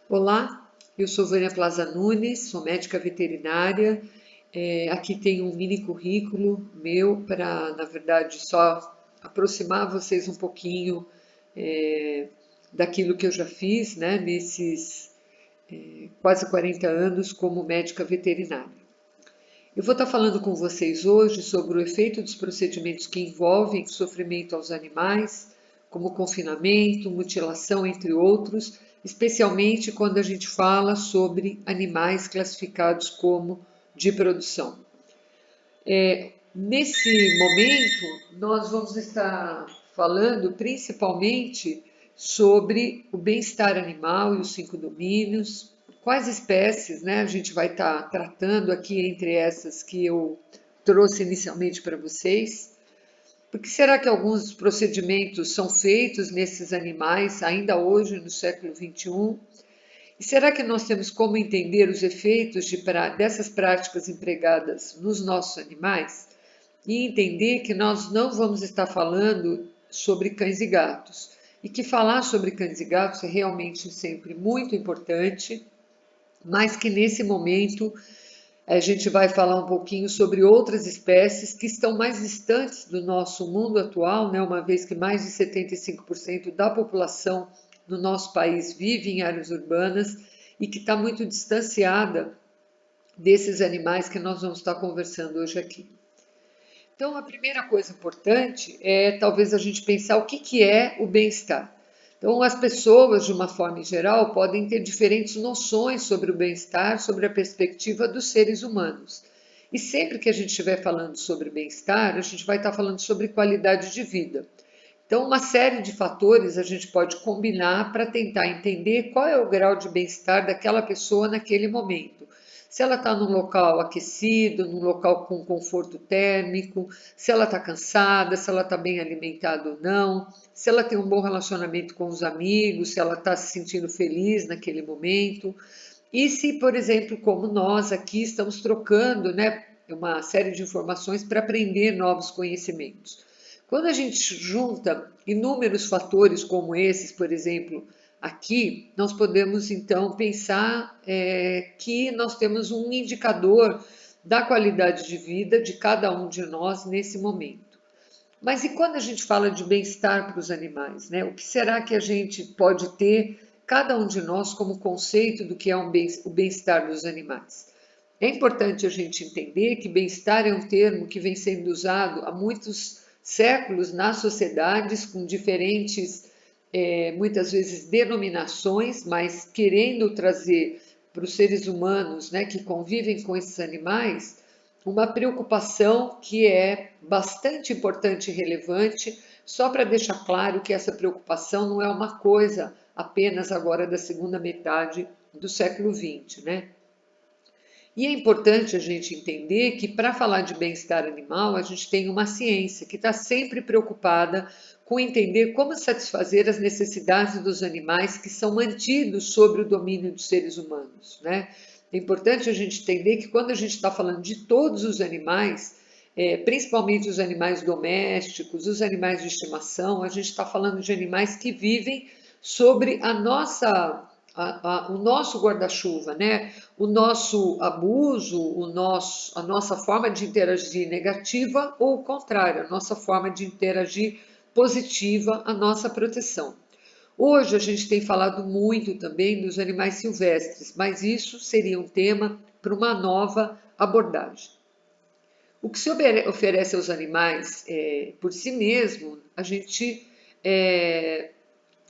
Olá, eu sou Vânia Plaza Nunes, sou médica veterinária. Aqui tem um mini currículo meu para, na verdade, só aproximar vocês um pouquinho é, daquilo que eu já fiz, né, nesses quase 40 anos como médica veterinária. Eu vou estar falando com vocês hoje sobre o efeito dos procedimentos que envolvem sofrimento aos animais, como confinamento, mutilação, entre outros, especialmente quando a gente fala sobre animais classificados como de produção. Nesse momento, nós vamos estar falando principalmente sobre o bem-estar animal e os 5 domínios, quais espécies, né, a gente vai estar tratando aqui entre essas que eu trouxe inicialmente para vocês. Por que será que alguns procedimentos são feitos nesses animais ainda hoje, no século XXI? E será que nós temos como entender os efeitos dessas práticas empregadas nos nossos animais? E entender que nós não vamos estar falando sobre cães e gatos. E que falar sobre cães e gatos é realmente sempre muito importante, mas que nesse momento a gente vai falar um pouquinho sobre outras espécies que estão mais distantes do nosso mundo atual, né? Uma vez que mais de 75% da população no nosso país vive em áreas urbanas e que está muito distanciada desses animais que nós vamos estar conversando hoje aqui. Então, a primeira coisa importante é talvez a gente pensar o que é o bem-estar. Então, as pessoas, de uma forma geral, podem ter diferentes noções sobre o bem-estar, sobre a perspectiva dos seres humanos. E sempre que a gente estiver falando sobre bem-estar, a gente vai estar falando sobre qualidade de vida. Então, uma série de fatores a gente pode combinar para tentar entender qual é o grau de bem-estar daquela pessoa naquele momento. Se ela está num local aquecido, num local com conforto térmico, se ela está cansada, se ela está bem alimentada ou não, se ela tem um bom relacionamento com os amigos, se ela está se sentindo feliz naquele momento. E se, por exemplo, como nós aqui estamos trocando, né, uma série de informações para aprender novos conhecimentos. Quando a gente junta inúmeros fatores como esses, por exemplo, aqui, nós podemos então pensar que nós temos um indicador da qualidade de vida de cada um de nós nesse momento. Mas e quando a gente fala de bem-estar para os animais, né? O que será que a gente pode ter, cada um de nós, como conceito do que é o bem-estar dos animais? É importante a gente entender que bem-estar é um termo que vem sendo usado há muitos séculos nas sociedades, com diferentes, muitas vezes, denominações, mas querendo trazer para os seres humanos, né, que convivem com esses animais, uma preocupação que é bastante importante e relevante, só para deixar claro que essa preocupação não é uma coisa apenas agora da segunda metade do século XX, né? E é importante a gente entender que para falar de bem-estar animal, a gente tem uma ciência que está sempre preocupada com entender como satisfazer as necessidades dos animais que são mantidos sob o domínio dos seres humanos, né? É importante a gente entender que quando a gente está falando de todos os animais, principalmente os animais domésticos, os animais de estimação, a gente está falando de animais que vivem sobre o nosso guarda-chuva, né? O nosso abuso, a nossa forma de interagir negativa ou o contrário, a nossa forma de interagir positiva, a nossa proteção. Hoje a gente tem falado muito também dos animais silvestres, mas isso seria um tema para uma nova abordagem. O que se oferece aos animais por si mesmo, a gente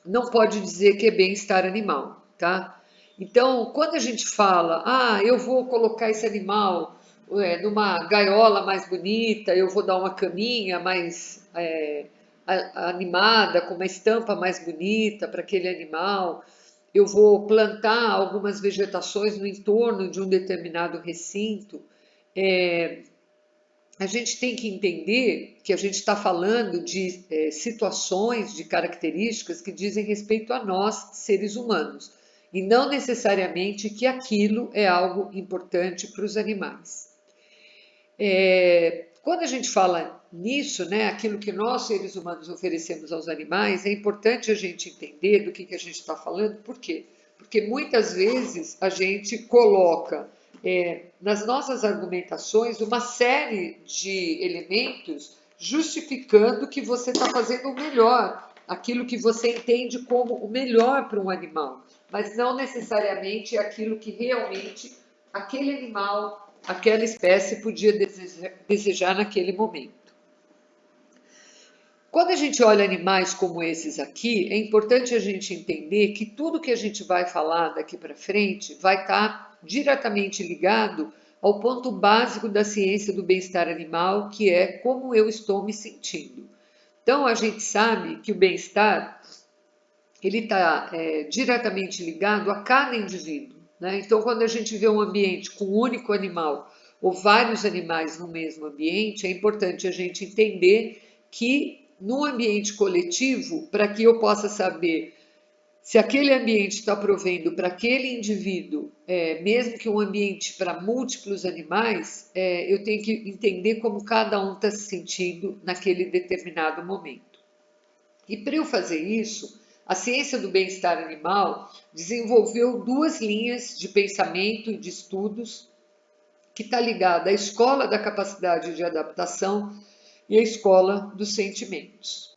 não pode dizer que é bem-estar animal, tá? Então, quando a gente fala, eu vou colocar esse animal numa gaiola mais bonita, eu vou dar uma caminha mais animada, com uma estampa mais bonita para aquele animal, eu vou plantar algumas vegetações no entorno de um determinado recinto. A gente tem que entender que a gente está falando de situações, de características que dizem respeito a nós, seres humanos, e não necessariamente que aquilo é algo importante para os animais. Quando a gente fala nisso, né, aquilo que nós, seres humanos, oferecemos aos animais, é importante a gente entender do que a gente está falando, por quê? porque muitas vezes a gente coloca nas nossas argumentações uma série de elementos justificando que você está fazendo o melhor, aquilo que você entende como o melhor para um animal, mas não necessariamente aquilo que realmente aquele animal, aquela espécie podia desejar naquele momento. Quando a gente olha animais como esses aqui, é importante a gente entender que tudo que a gente vai falar daqui para frente vai estar diretamente ligado ao ponto básico da ciência do bem-estar animal, que é como eu estou me sentindo. Então, a gente sabe que o bem-estar ele está diretamente ligado a cada indivíduo, né? Então, quando a gente vê um ambiente com um único animal ou vários animais no mesmo ambiente, é importante a gente entender que no ambiente coletivo, para que eu possa saber se aquele ambiente está provendo para aquele indivíduo, mesmo que um ambiente para múltiplos animais, eu tenho que entender como cada um está se sentindo naquele determinado momento. E para eu fazer isso, a ciência do bem-estar animal desenvolveu duas linhas de pensamento e de estudos que está ligada à escola da capacidade de adaptação e à escola dos sentimentos.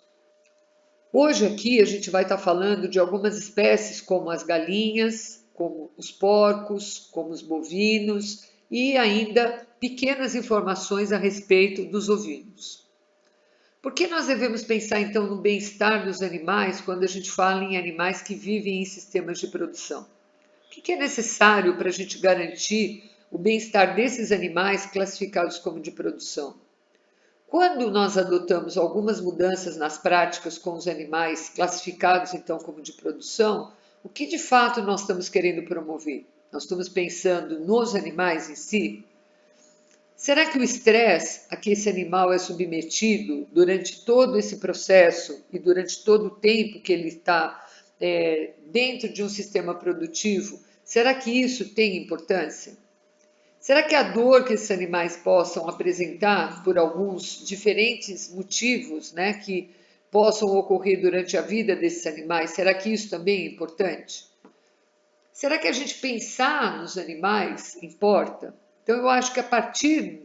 Hoje aqui a gente vai estar falando de algumas espécies como as galinhas, como os porcos, como os bovinos e ainda pequenas informações a respeito dos ovinos. Por que nós devemos pensar então no bem-estar dos animais quando a gente fala em animais que vivem em sistemas de produção? O que é necessário para a gente garantir o bem-estar desses animais classificados como de produção? Quando nós adotamos algumas mudanças nas práticas com os animais classificados então como de produção, o que de fato nós estamos querendo promover? Nós estamos pensando nos animais em si? Será que o estresse a que esse animal é submetido durante todo esse processo e durante todo o tempo que ele está dentro de um sistema produtivo, será que isso tem importância? Será que a dor que esses animais possam apresentar por alguns diferentes motivos, né, que possam ocorrer durante a vida desses animais, será que isso também é importante? Será que a gente pensar nos animais importa? Então, eu acho que a partir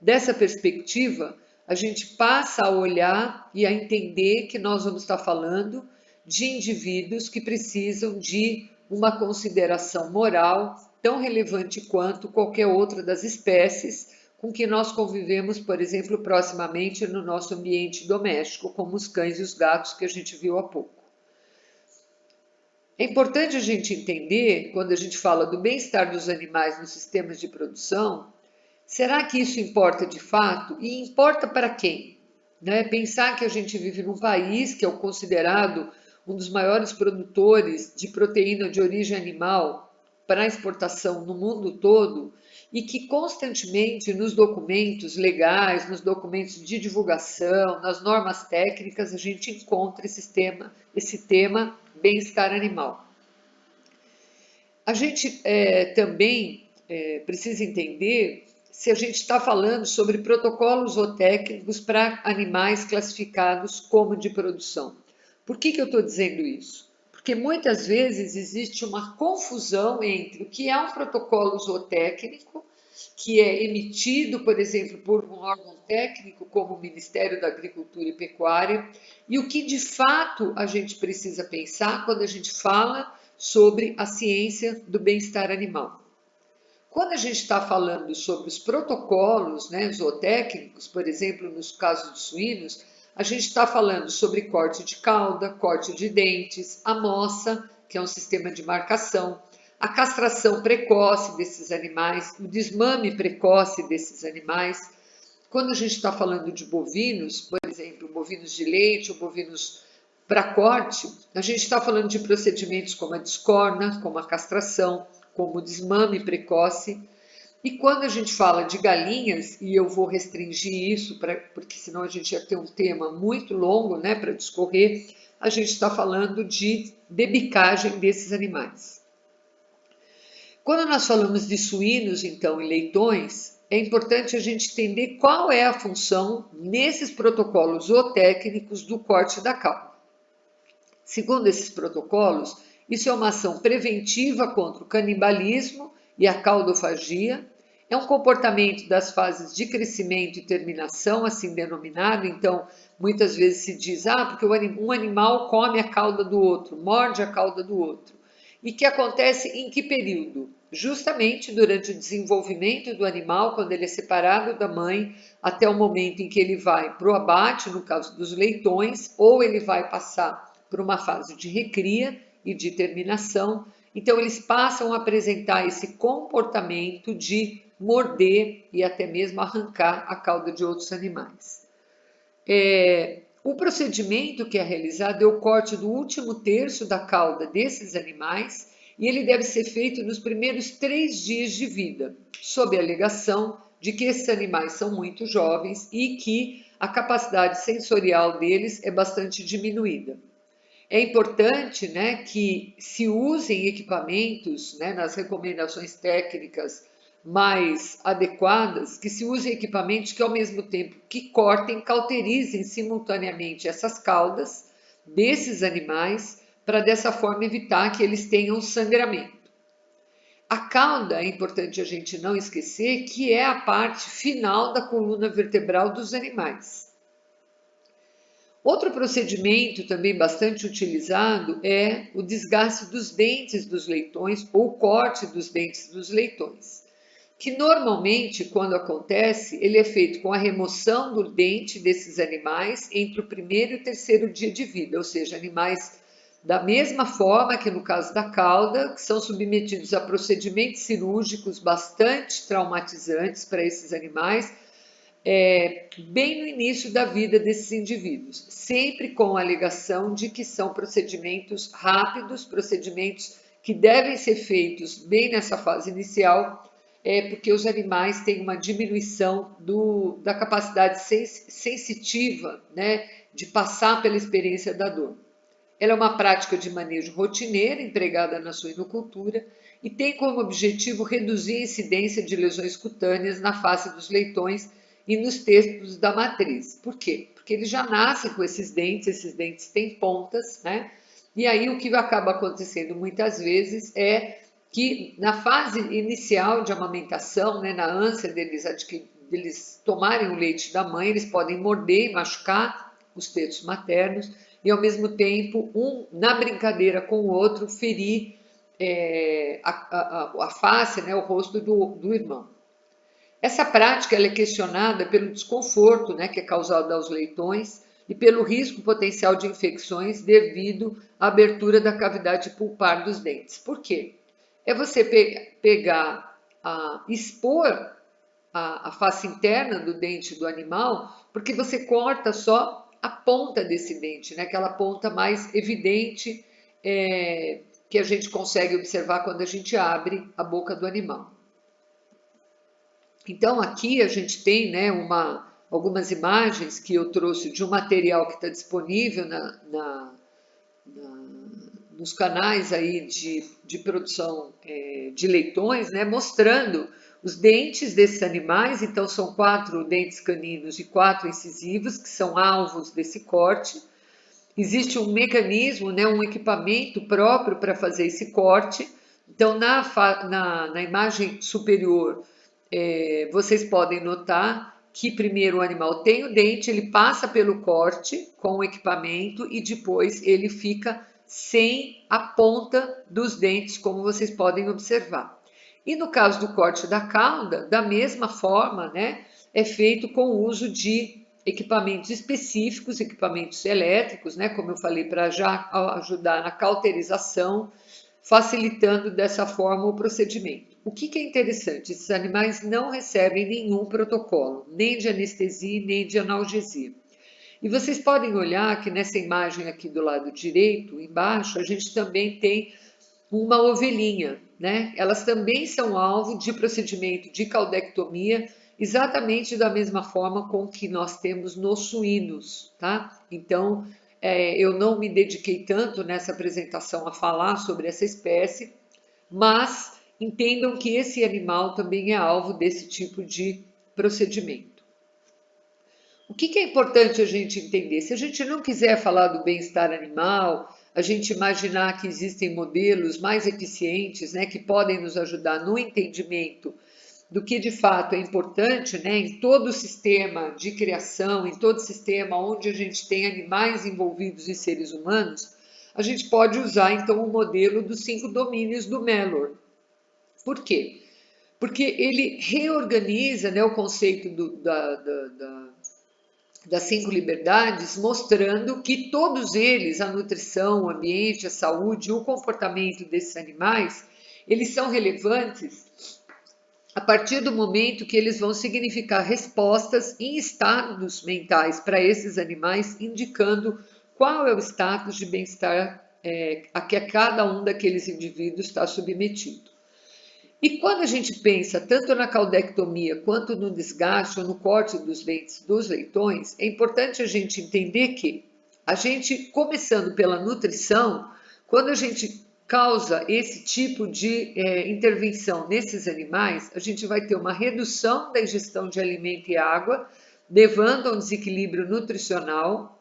dessa perspectiva, a gente passa a olhar e a entender que nós vamos estar falando de indivíduos que precisam de uma consideração moral tão relevante quanto qualquer outra das espécies com que nós convivemos, por exemplo, proximamente no nosso ambiente doméstico, como os cães e os gatos que a gente viu há pouco. É importante a gente entender, quando a gente fala do bem-estar dos animais nos sistemas de produção, será que isso importa de fato? E importa para quem? Né? Pensar que a gente vive num país que é o considerado um dos maiores produtores de proteína de origem animal para exportação no mundo todo e que constantemente nos documentos legais, nos documentos de divulgação, nas normas técnicas, a gente encontra esse tema bem-estar animal. A gente também precisa entender se a gente está falando sobre protocolos zootécnicos para animais classificados como de produção. Por que eu estou dizendo isso? Porque muitas vezes existe uma confusão entre o que é um protocolo zootécnico, que é emitido, por exemplo, por um órgão técnico como o Ministério da Agricultura e Pecuária, e o que de fato a gente precisa pensar quando a gente fala sobre a ciência do bem-estar animal. Quando a gente está falando sobre os protocolos, né, zootécnicos, por exemplo, nos casos de suínos, a gente está falando sobre corte de cauda, corte de dentes, a moça, que é um sistema de marcação, a castração precoce desses animais, o desmame precoce desses animais. Quando a gente está falando de bovinos, por exemplo, bovinos de leite ou bovinos para corte, a gente está falando de procedimentos como a descorna, como a castração, como o desmame precoce. E quando a gente fala de galinhas, e eu vou restringir isso, porque senão a gente ia ter um tema muito longo, né, para discorrer, a gente está falando de debicagem desses animais. Quando nós falamos de suínos, então, e leitões, é importante a gente entender qual é a função nesses protocolos zootécnicos do corte da cauda. Segundo esses protocolos, Isso é uma ação preventiva contra o canibalismo e a caudofagia. É um comportamento das fases de crescimento e terminação, assim denominado. Então, muitas vezes se diz, porque um animal come a cauda do outro, morde a cauda do outro. E que acontece em que período? Justamente durante o desenvolvimento do animal, quando ele é separado da mãe, até o momento em que ele vai para o abate, no caso dos leitões, ou ele vai passar por uma fase de recria e de terminação. Então, eles passam a apresentar esse comportamento de morder e até mesmo arrancar a cauda de outros animais. O procedimento que é realizado é o corte do último terço da cauda desses animais e ele deve ser feito nos primeiros 3 dias de vida, sob a alegação de que esses animais são muito jovens e que a capacidade sensorial deles é bastante diminuída. É importante, né, que se usem equipamentos, né, nas recomendações técnicas mais adequadas, que se usem equipamentos que ao mesmo tempo que cortem, cauterizem simultaneamente essas caudas desses animais, para dessa forma evitar que eles tenham sangramento. A cauda, é importante a gente não esquecer, que é a parte final da coluna vertebral dos animais. Outro procedimento também bastante utilizado é o desgaste dos dentes dos leitões ou corte dos dentes dos leitões, que normalmente, quando acontece, ele é feito com a remoção do dente desses animais entre o primeiro e o terceiro dia de vida, ou seja, animais da mesma forma que no caso da cauda, que são submetidos a procedimentos cirúrgicos bastante traumatizantes para esses animais, bem no início da vida desses indivíduos, sempre com a alegação de que são procedimentos rápidos, procedimentos que devem ser feitos bem nessa fase inicial, porque os animais têm uma diminuição da capacidade sensitiva, né, de passar pela experiência da dor. Ela é uma prática de manejo rotineira empregada na suinocultura e tem como objetivo reduzir a incidência de lesões cutâneas na face dos leitões e nos tecidos da matriz. Por quê? Porque eles já nascem com esses dentes têm pontas, né? E aí o que acaba acontecendo muitas vezes é que na fase inicial de amamentação, né, na ânsia deles tomarem o leite da mãe, eles podem morder e machucar os tetos maternos e ao mesmo tempo, na brincadeira com o outro, ferir a face, né, o rosto do irmão. Essa prática ela é questionada pelo desconforto, né, que é causado aos leitões e pelo risco potencial de infecções devido à abertura da cavidade pulpar dos dentes. Por quê? É você expor a face interna do dente do animal, porque você corta só a ponta desse dente, né? Aquela ponta mais evidente que a gente consegue observar quando a gente abre a boca do animal. Então aqui a gente tem, né, algumas imagens que eu trouxe de um material que está disponível nos canais aí de produção de leitões, né, mostrando os dentes desses animais. Então são 4 dentes caninos e 4 incisivos que são alvos desse corte. Existe um mecanismo, né, um equipamento próprio para fazer esse corte. Então na imagem superior vocês podem notar que primeiro o animal tem o dente, ele passa pelo corte com o equipamento e depois ele fica sem a ponta dos dentes, como vocês podem observar. E no caso do corte da cauda, da mesma forma, né, é feito com o uso de equipamentos específicos, equipamentos elétricos, né, como eu falei, para já ajudar na cauterização, facilitando dessa forma o procedimento. O que é interessante? Esses animais não recebem nenhum protocolo, nem de anestesia, nem de analgesia. E vocês podem olhar que nessa imagem aqui do lado direito, embaixo, a gente também tem uma ovelhinha, né? Elas também são alvo de procedimento de caudectomia, exatamente da mesma forma com que nós temos nos suínos, tá? Então, eu não me dediquei tanto nessa apresentação a falar sobre essa espécie, mas entendam que esse animal também é alvo desse tipo de procedimento. O que é importante a gente entender? Se a gente não quiser falar do bem-estar animal, a gente imaginar que existem modelos mais eficientes, né, que podem nos ajudar no entendimento do que de fato é importante, né, em todo o sistema de criação, em todo o sistema onde a gente tem animais envolvidos e seres humanos, a gente pode usar então o modelo dos 5 domínios do Mellor. Por quê? Porque ele reorganiza, né, o conceito das 5 liberdades, mostrando que todos eles, a nutrição, o ambiente, a saúde, o comportamento desses animais, eles são relevantes a partir do momento que eles vão significar respostas em estados mentais para esses animais, indicando qual é o status de bem-estar a que cada um daqueles indivíduos está submetido. E quando a gente pensa tanto na caudectomia quanto no desgaste ou no corte dos dentes dos leitões, é importante a gente entender que a gente, começando pela nutrição, quando a gente causa esse tipo de intervenção nesses animais, a gente vai ter uma redução da ingestão de alimento e água, levando a um desequilíbrio nutricional.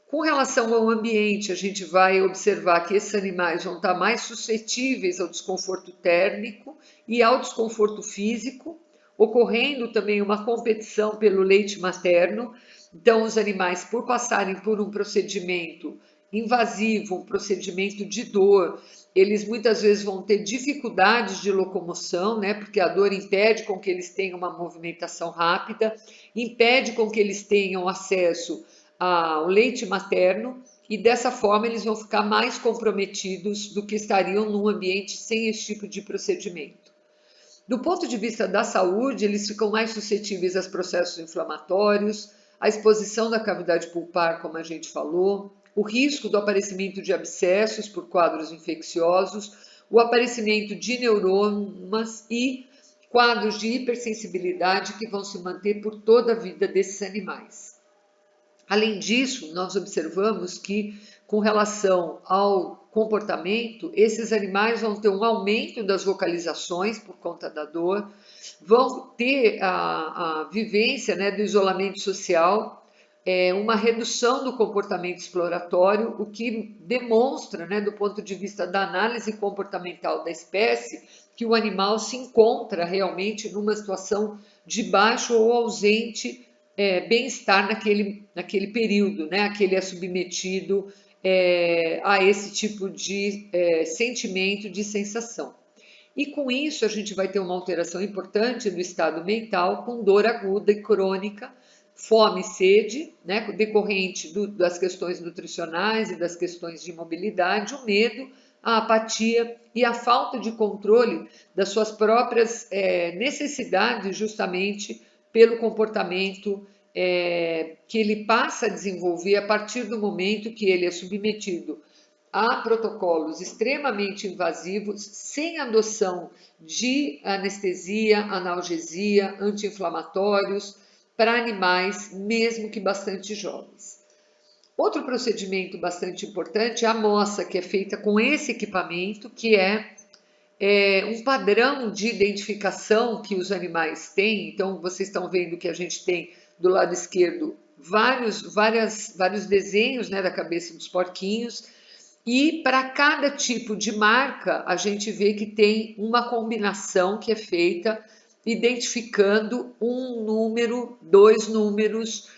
Com relação ao ambiente, a gente vai observar que esses animais vão estar mais suscetíveis ao desconforto térmico e ao desconforto físico, ocorrendo também uma competição pelo leite materno. Então, os animais, por passarem por um procedimento invasivo, um procedimento de dor, eles muitas vezes vão ter dificuldades de locomoção, né? Porque a dor impede com que eles tenham uma movimentação rápida, impede com que eles tenham acesso ao leite materno e dessa forma eles vão ficar mais comprometidos do que estariam num ambiente sem esse tipo de procedimento. Do ponto de vista da saúde, eles ficam mais suscetíveis aos processos inflamatórios, à exposição da cavidade pulpar, como a gente falou, o risco do aparecimento de abscessos por quadros infecciosos, o aparecimento de neuromas e quadros de hipersensibilidade que vão se manter por toda a vida desses animais. Além disso, nós observamos que, com relação ao comportamento, esses animais vão ter um aumento das vocalizações por conta da dor, vão ter a vivência, né, do isolamento social, uma redução do comportamento exploratório, o que demonstra, né, do ponto de vista da análise comportamental da espécie, que o animal se encontra realmente numa situação de baixo ou ausente bem-estar naquele período, né, que ele é submetido a esse tipo de sentimento, de sensação. E com isso a gente vai ter uma alteração importante do estado mental, com dor aguda e crônica, fome e sede, né, decorrente das questões nutricionais e das questões de mobilidade, o medo, a apatia e a falta de controle das suas próprias necessidades, justamente pelo comportamento que ele passa a desenvolver a partir do momento que ele é submetido a protocolos extremamente invasivos, sem adoção de anestesia, analgesia, anti-inflamatórios para animais, mesmo que bastante jovens. Outro procedimento bastante importante é a moça, que é feita com esse equipamento, que é um padrão de identificação que os animais têm. Então, vocês estão vendo que a gente tem do lado esquerdo vários desenhos, né, da cabeça dos porquinhos, e para cada tipo de marca, a gente vê que tem uma combinação que é feita identificando um número, 2 números,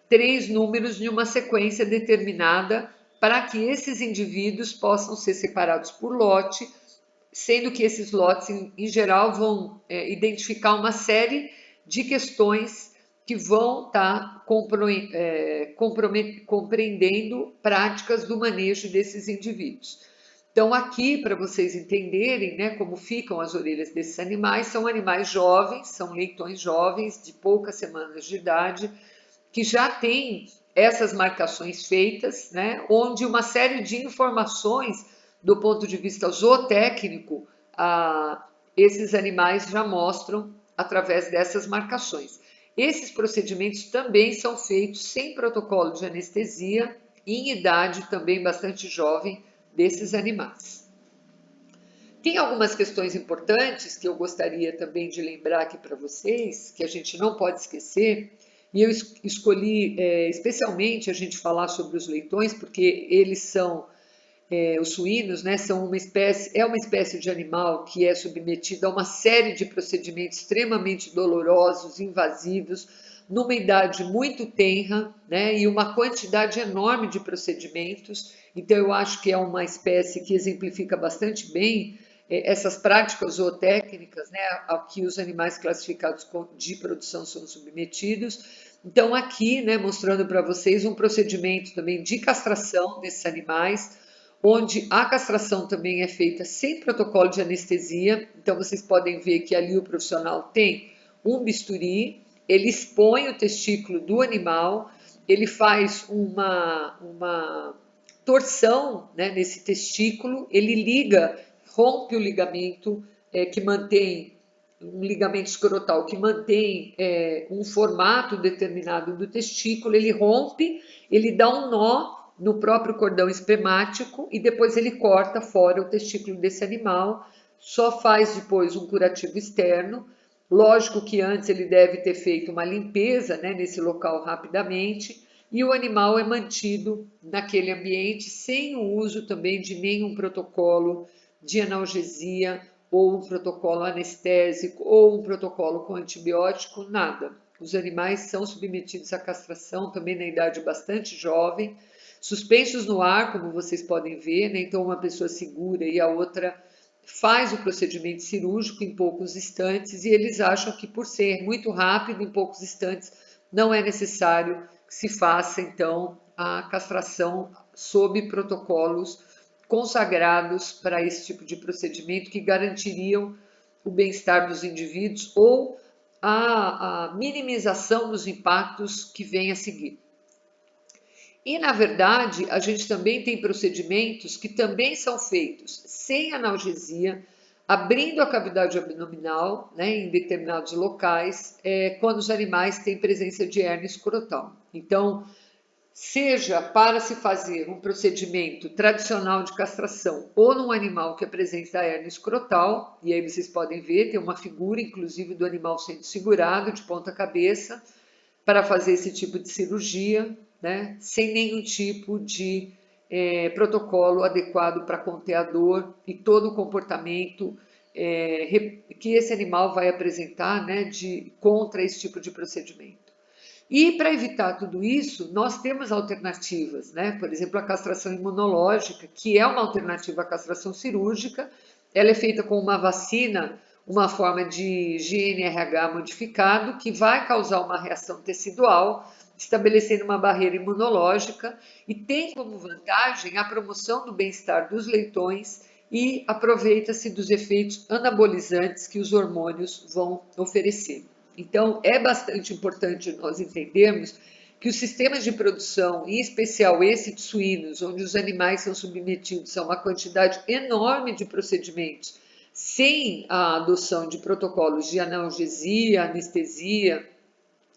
3 números em uma sequência determinada para que esses indivíduos possam ser separados por lote, sendo que esses lotes, em geral, vão identificar uma série de questões que vão estar compreendendo práticas do manejo desses indivíduos. Então, aqui, para vocês entenderem, né, como ficam as orelhas desses animais, são animais jovens, são leitões jovens, de poucas semanas de idade, que já têm essas marcações feitas, né, onde uma série de informações do ponto de vista zootécnico, esses animais já mostram através dessas marcações. Esses procedimentos também são feitos sem protocolo de anestesia, em idade também bastante jovem desses animais. Tem algumas questões importantes que eu gostaria também de lembrar aqui para vocês, que a gente não pode esquecer, E eu escolhi especialmente a gente falar sobre os leitões, porque eles são os suínos, né, são uma espécie de animal que é submetida a uma série de procedimentos extremamente dolorosos, invasivos, numa idade muito tenra, né, e uma quantidade enorme de procedimentos. Então, eu acho que é uma espécie que exemplifica bastante bem essas práticas zootécnicas, né, a que os animais classificados de produção são submetidos. Então, aqui, né, mostrando para vocês um procedimento também de castração desses animais, onde a castração também é feita sem protocolo de anestesia. Então, vocês podem ver que ali o profissional tem um bisturi, ele expõe o testículo do animal, ele faz uma torção, né, nesse testículo, ele liga, rompe o ligamento que mantém um ligamento escrotal que mantém um formato determinado do testículo, ele rompe, ele dá um nó no próprio cordão espermático e depois ele corta fora o testículo desse animal, só faz depois um curativo externo. Lógico que antes ele deve ter feito uma limpeza, né, nesse local rapidamente, e o animal é mantido naquele ambiente sem o uso também de nenhum protocolo de analgesia ou um protocolo anestésico ou um protocolo com antibiótico, nada. Os animais são submetidos à castração também na idade bastante jovem, suspensos no ar, como vocês podem ver, né? Então uma pessoa segura e a outra faz o procedimento cirúrgico em poucos instantes e eles acham que por ser muito rápido, em poucos instantes, não é necessário que se faça então a castração sob protocolos consagrados para esse tipo de procedimento que garantiriam o bem-estar dos indivíduos ou a minimização dos impactos que vem a seguir. E, na verdade, a gente também tem procedimentos que também são feitos sem analgesia, abrindo a cavidade abdominal, né, em determinados locais, quando os animais têm presença de hérnia escrotal. Então, seja para se fazer um procedimento tradicional de castração ou num animal que apresenta hérnia escrotal, e aí vocês podem ver, tem uma figura, inclusive, do animal sendo segurado de ponta cabeça para fazer esse tipo de cirurgia, né, sem nenhum tipo de protocolo adequado para conter a dor e todo o comportamento que esse animal vai apresentar, né, contra esse tipo de procedimento. E para evitar tudo isso, nós temos alternativas, né? Por exemplo, a castração imunológica, que é uma alternativa à castração cirúrgica, ela é feita com uma vacina, uma forma de GNRH modificado, que vai causar uma reação tecidual, estabelecendo uma barreira imunológica e tem como vantagem a promoção do bem-estar dos leitões e aproveita-se dos efeitos anabolizantes que os hormônios vão oferecer. Então, é bastante importante nós entendermos que os sistemas de produção, em especial esse de suínos, onde os animais são submetidos a uma quantidade enorme de procedimentos, sem a adoção de protocolos de analgesia, anestesia,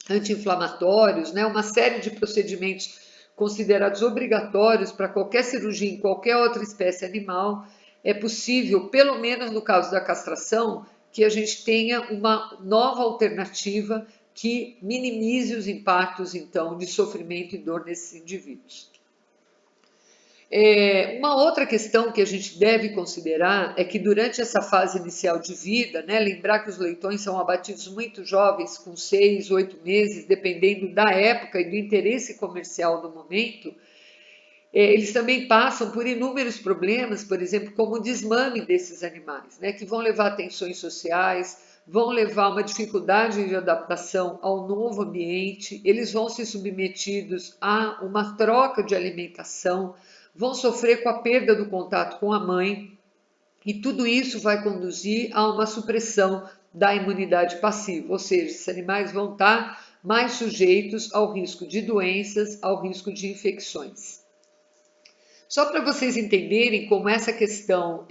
anti-inflamatórios, né, uma série de procedimentos considerados obrigatórios para qualquer cirurgia em qualquer outra espécie animal, é possível, pelo menos no caso da castração, que a gente tenha uma nova alternativa que minimize os impactos, então, de sofrimento e dor nesses indivíduos. Uma outra questão que a gente deve considerar é que durante essa fase inicial de vida, né, lembrar que os leitões são abatidos muito jovens, com 6, 8 meses, dependendo da época e do interesse comercial do momento, eles também passam por inúmeros problemas, por exemplo, como o desmame desses animais, né, que vão levar a tensões sociais, vão levar uma dificuldade de adaptação ao novo ambiente, eles vão ser submetidos a uma troca de alimentação, vão sofrer com a perda do contato com a mãe, e tudo isso vai conduzir a uma supressão da imunidade passiva, ou seja, esses animais vão estar mais sujeitos ao risco de doenças, ao risco de infecções. Só para vocês entenderem como essa questão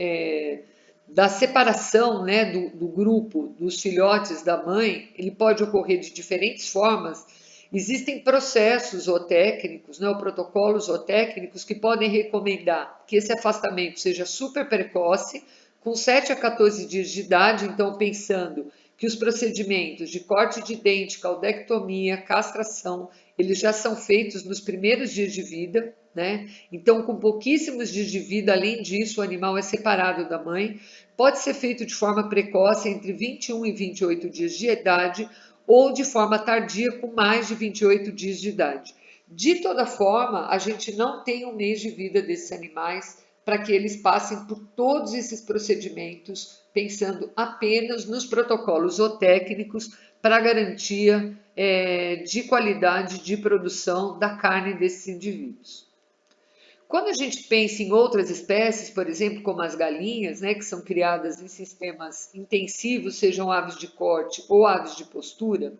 da separação, né, do grupo dos filhotes da mãe, ele pode ocorrer de diferentes formas. Existem processos zootécnicos, né, ou protocolos zootécnicos que podem recomendar que esse afastamento seja super precoce, com 7 a 14 dias de idade, então pensando que os procedimentos de corte de dente, caudectomia, castração, eles já são feitos nos primeiros dias de vida, né? Então, com pouquíssimos dias de vida, além disso, o animal é separado da mãe. Pode ser feito de forma precoce, entre 21 e 28 dias de idade, ou de forma tardia, com mais de 28 dias de idade. De toda forma, a gente não tem um mês de vida desses animais para que eles passem por todos esses procedimentos, pensando apenas nos protocolos zootécnicos para garantia de qualidade de produção da carne desses indivíduos. Quando a gente pensa em outras espécies, por exemplo, como as galinhas, né, que são criadas em sistemas intensivos, sejam aves de corte ou aves de postura,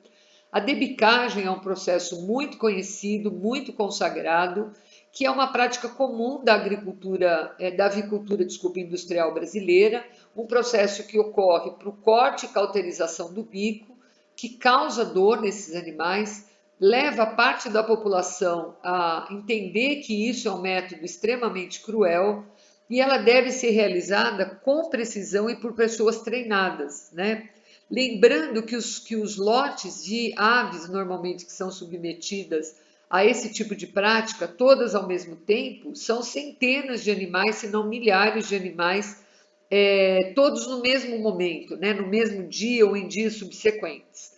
a debicagem é um processo muito conhecido, muito consagrado, que é uma prática comum da agricultura, da avicultura, desculpa, industrial brasileira, um processo que ocorre para o corte e cauterização do bico, que causa dor nesses animais, leva parte da população a entender que isso é um método extremamente cruel e ela deve ser realizada com precisão e por pessoas treinadas, né? Lembrando que os lotes de aves, normalmente, que são submetidas a esse tipo de prática, todas ao mesmo tempo, são centenas de animais, se não milhares de animais, todos no mesmo momento, né? No mesmo dia ou em dias subsequentes.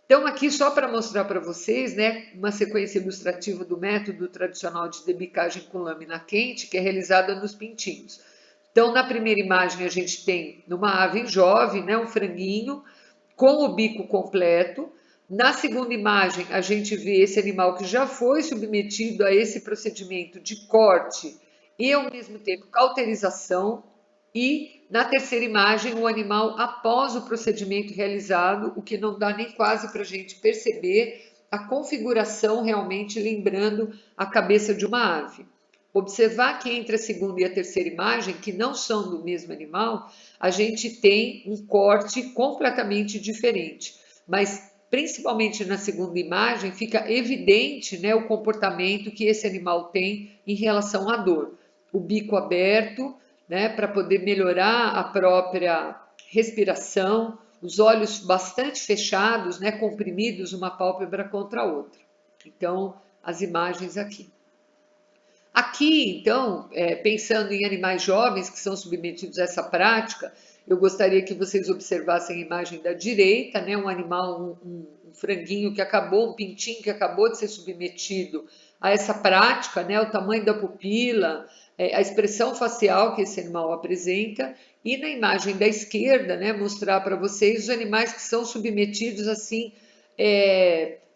Então, aqui só para mostrar para vocês, né, uma sequência ilustrativa do método tradicional de debicagem com lâmina quente, que é realizada nos pintinhos. Então, na primeira imagem, a gente tem numa ave jovem, né, um franguinho com o bico completo. Na segunda imagem, a gente vê esse animal que já foi submetido a esse procedimento de corte e, ao mesmo tempo, cauterização. E na terceira imagem, o animal após o procedimento realizado, o que não dá nem quase para a gente perceber a configuração realmente lembrando a cabeça de uma ave. Observar que entre a segunda e a terceira imagem, que não são do mesmo animal, a gente tem um corte completamente diferente. Mas principalmente na segunda imagem fica evidente, né, o comportamento que esse animal tem em relação à dor. O bico aberto, né, para poder melhorar a própria respiração, os olhos bastante fechados, né, comprimidos uma pálpebra contra a outra. Então, as imagens aqui. Aqui, então, pensando em animais jovens que são submetidos a essa prática, eu gostaria que vocês observassem a imagem da direita, né, um animal, um franguinho que acabou, um pintinho que acabou de ser submetido a essa prática, né, o tamanho da pupila, a expressão facial que esse animal apresenta, e na imagem da esquerda, né, mostrar para vocês os animais que são submetidos assim,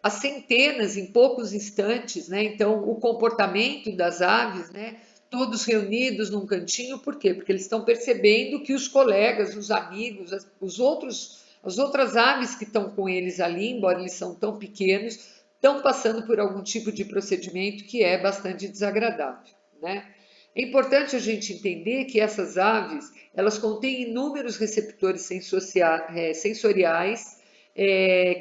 a centenas em poucos instantes, né? Então, o comportamento das aves, né? Todos reunidos num cantinho, por quê? Porque eles estão percebendo que os colegas, os amigos, as outras aves que estão com eles ali, embora eles são tão pequenos, estão passando por algum tipo de procedimento que é bastante desagradável, né? É importante a gente entender que essas aves, elas contêm inúmeros receptores sensoriais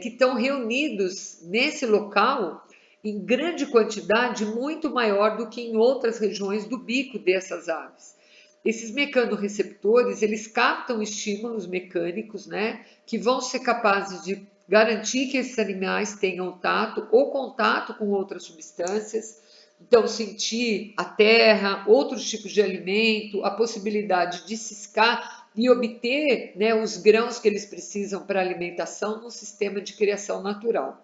que estão reunidos nesse local em grande quantidade, muito maior do que em outras regiões do bico dessas aves. Esses mecanorreceptores, eles captam estímulos mecânicos, né, que vão ser capazes de garantir que esses animais tenham tato ou contato com outras substâncias. Então, sentir a terra, outros tipos de alimento, a possibilidade de ciscar e obter, né, os grãos que eles precisam para alimentação no sistema de criação natural.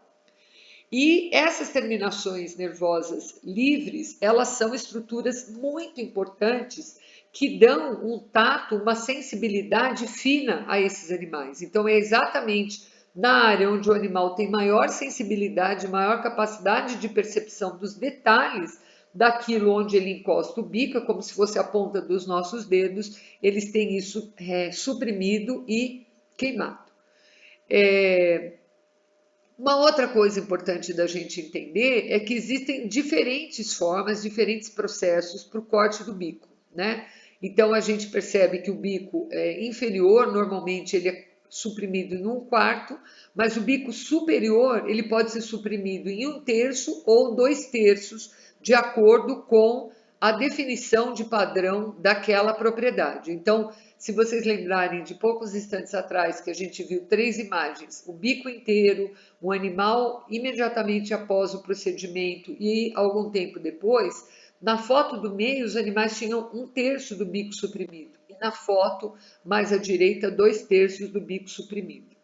E essas terminações nervosas livres, elas são estruturas muito importantes que dão um tato, uma sensibilidade fina a esses animais. Então, é exatamente na área onde o animal tem maior sensibilidade, maior capacidade de percepção dos detalhes daquilo onde ele encosta o bico, é como se fosse a ponta dos nossos dedos, eles têm isso suprimido e queimado. Uma outra coisa importante da gente entender é que existem diferentes formas, diferentes processos para o corte do bico, né? Então a gente percebe que o bico inferior, normalmente ele é suprimido em 1/4, mas o bico superior ele pode ser suprimido em 1/3 ou 2/3, de acordo com a definição de padrão daquela propriedade. Então, se vocês lembrarem de poucos instantes atrás que a gente viu 3 imagens, o bico inteiro, um animal imediatamente após o procedimento e algum tempo depois, na foto do meio os animais tinham 1/3 do bico suprimido e na foto mais à direita 2/3 do bico suprimido.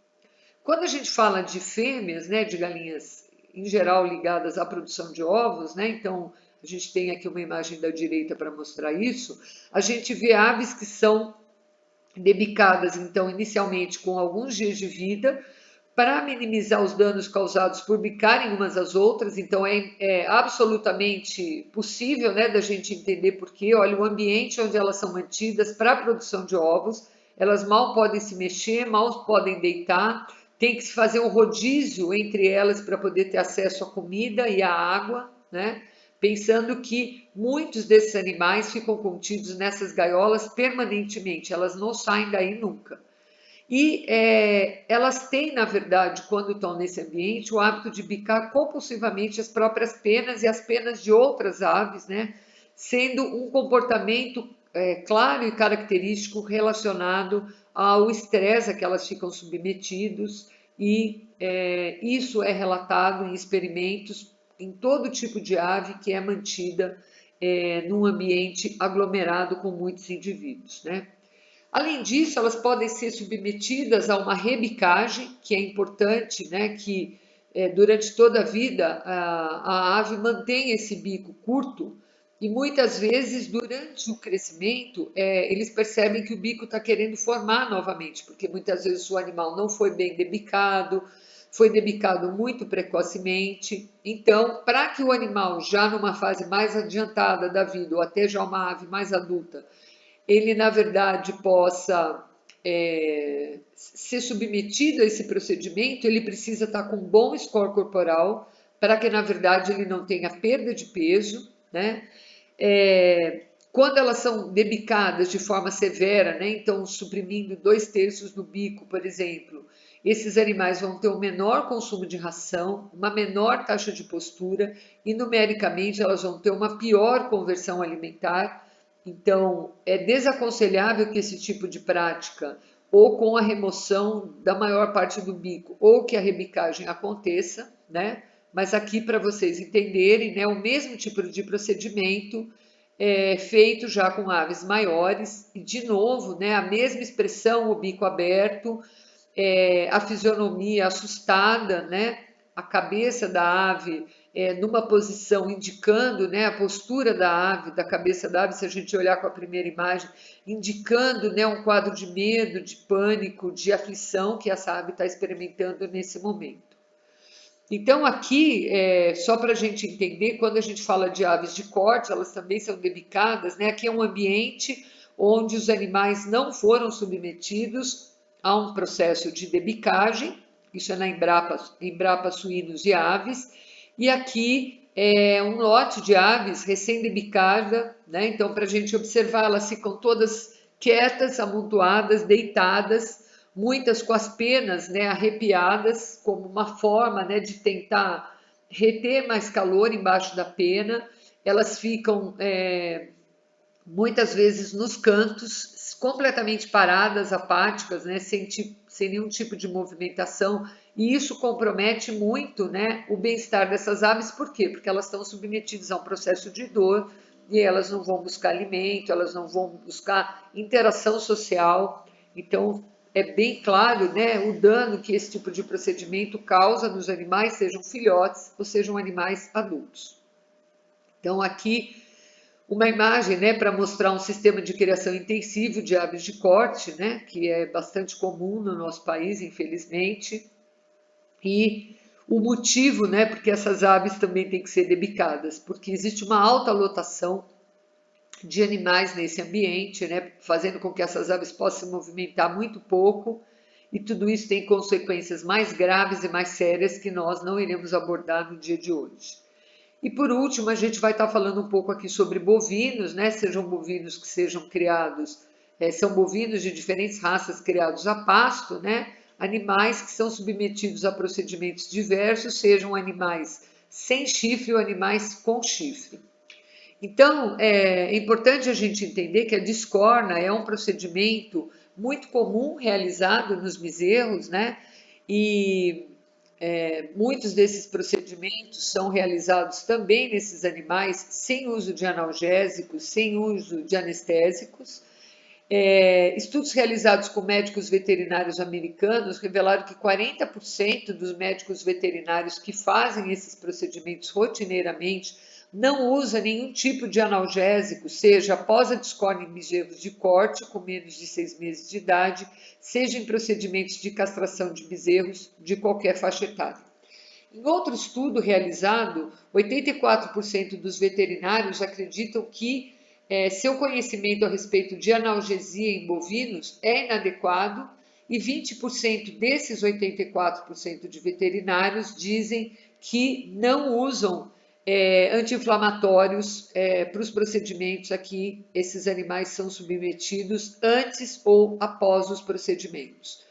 Quando a gente fala de fêmeas, né, de galinhas em geral ligadas à produção de ovos, né, então a gente tem aqui uma imagem da direita para mostrar isso, a gente vê aves que são debicadas, então, inicialmente com alguns dias de vida, para minimizar os danos causados por bicarem umas às outras, então é absolutamente possível, né, da gente entender porque, olha, o ambiente onde elas são mantidas para a produção de ovos, elas mal podem se mexer, mal podem deitar, tem que se fazer um rodízio entre elas para poder ter acesso à comida e à água, né? Pensando que muitos desses animais ficam contidos nessas gaiolas permanentemente, elas não saem daí nunca. E elas têm, na verdade, quando estão nesse ambiente, o hábito de bicar compulsivamente as próprias penas e as penas de outras aves, né? Sendo um comportamento claro e característico relacionado ao estresse a que elas ficam submetidos, e isso é relatado em experimentos em todo tipo de ave que é mantida num ambiente aglomerado com muitos indivíduos, né? Além disso, elas podem ser submetidas a uma rebicagem, que é importante, né, que durante toda a vida a ave mantém esse bico curto e muitas vezes durante o crescimento eles percebem que o bico está querendo formar novamente, porque muitas vezes o animal não foi bem debicado, foi debicado muito precocemente. Então, para que o animal já numa fase mais adiantada da vida ou até já uma ave mais adulta ele, na verdade, possa ser submetido a esse procedimento, ele precisa estar com um bom score corporal para que, na verdade, ele não tenha perda de peso, né? Quando elas são debicadas de forma severa, né? Então suprimindo 2/3 do bico, por exemplo, esses animais vão ter um menor consumo de ração, uma menor taxa de postura e numericamente elas vão ter uma pior conversão alimentar. Então, é desaconselhável que esse tipo de prática, ou com a remoção da maior parte do bico, ou que a rebicagem aconteça, né? Mas aqui, para vocês entenderem, né, o mesmo tipo de procedimento é feito já com aves maiores, e de novo, né, a mesma expressão, o bico aberto, a fisionomia assustada, né? A cabeça da ave numa posição indicando, né, a postura da ave, da cabeça da ave, se a gente olhar com a primeira imagem, indicando, né, um quadro de medo, de pânico, de aflição que essa ave está experimentando nesse momento. Então, aqui, só para a gente entender, quando a gente fala de aves de corte, elas também são debicadas, né? Aqui é um ambiente onde os animais não foram submetidos a um processo de debicagem, isso é na Embrapa Suínos e Aves, e aqui é um lote de aves recém-debicada, né? Então, para a gente observar, elas ficam todas quietas, amontoadas, deitadas, muitas com as penas, né, arrepiadas, como uma forma, né, de tentar reter mais calor embaixo da pena. Elas ficam muitas vezes nos cantos, completamente paradas, apáticas, né, sem nenhum tipo de movimentação, e isso compromete muito, né, o bem-estar dessas aves. Por quê? Porque elas estão submetidas a um processo de dor e elas não vão buscar alimento, elas não vão buscar interação social. Então, é bem claro, né, o dano que esse tipo de procedimento causa nos animais, sejam filhotes ou sejam animais adultos. Então, aqui uma imagem, né, para mostrar um sistema de criação intensivo de aves de corte, né, que é bastante comum no nosso país, infelizmente, e o motivo, né, porque essas aves também têm que ser debicadas, porque existe uma alta lotação de animais nesse ambiente, né, fazendo com que essas aves possam se movimentar muito pouco, e tudo isso tem consequências mais graves e mais sérias que nós não iremos abordar no dia de hoje. E por último, a gente vai estar falando um pouco aqui sobre bovinos, né? Sejam bovinos que sejam criados, são bovinos de diferentes raças criados a pasto, né? Animais que são submetidos a procedimentos diversos, sejam animais sem chifre ou animais com chifre. Então, é importante a gente entender que a discorna é um procedimento muito comum realizado nos bezerros, né? E muitos desses procedimentos são realizados também nesses animais sem uso de analgésicos, sem uso de anestésicos. Estudos realizados com médicos veterinários americanos revelaram que 40% dos médicos veterinários que fazem esses procedimentos rotineiramente não usa nenhum tipo de analgésico, seja após a discórdia em bezerros de corte com menos de 6 meses de idade, seja em procedimentos de castração de bezerros de qualquer faixa etária. Em outro estudo realizado, 84% dos veterinários acreditam que seu conhecimento a respeito de analgesia em bovinos é inadequado e 20% desses 84% de veterinários dizem que não usam anti-inflamatórios para os procedimentos a que esses animais são submetidos antes ou após os procedimentos.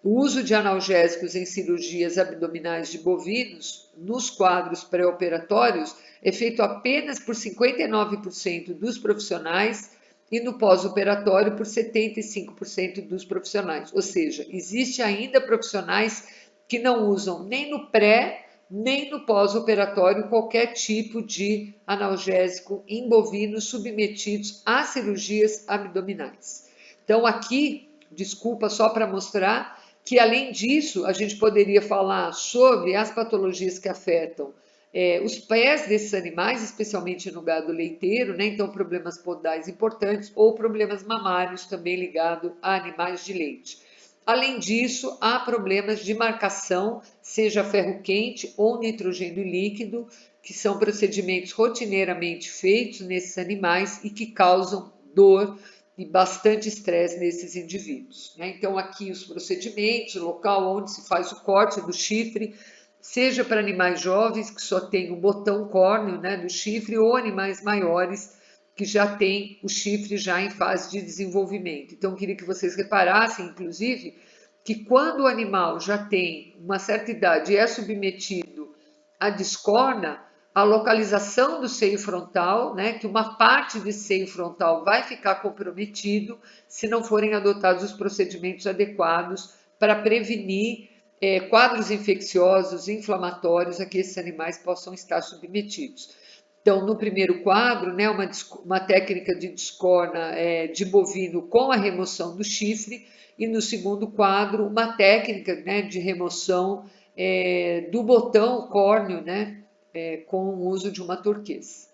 O uso de analgésicos em cirurgias abdominais de bovinos nos quadros pré-operatórios é feito apenas por 59% dos profissionais e no pós-operatório por 75% dos profissionais. Ou seja, existe ainda profissionais que não usam nem no pré nem no pós-operatório qualquer tipo de analgésico em bovinos submetidos a cirurgias abdominais. Então aqui, desculpa só para mostrar que além disso a gente poderia falar sobre as patologias que afetam os pés desses animais, especialmente no gado leiteiro, né? Então problemas podais importantes ou problemas mamários também ligados a animais de leite. Além disso, há problemas de marcação, seja ferro quente ou nitrogênio líquido, que são procedimentos rotineiramente feitos nesses animais e que causam dor e bastante estresse nesses indivíduos, né? Então, aqui os procedimentos, o local onde se faz o corte do chifre, seja para animais jovens que só tem o botão córneo, né, do chifre, ou animais maiores que já têm o chifre já em fase de desenvolvimento. Então, eu queria que vocês reparassem, inclusive, que quando o animal já tem uma certa idade e é submetido à discorna, a localização do seio frontal, né, que uma parte desse seio frontal vai ficar comprometido se não forem adotados os procedimentos adequados para prevenir quadros infecciosos, inflamatórios a que esses animais possam estar submetidos. Então, no primeiro quadro, né, uma técnica de discorna de bovino com a remoção do chifre, e no segundo quadro, uma técnica, né, de remoção do botão córneo, né, com o uso de uma turquesa.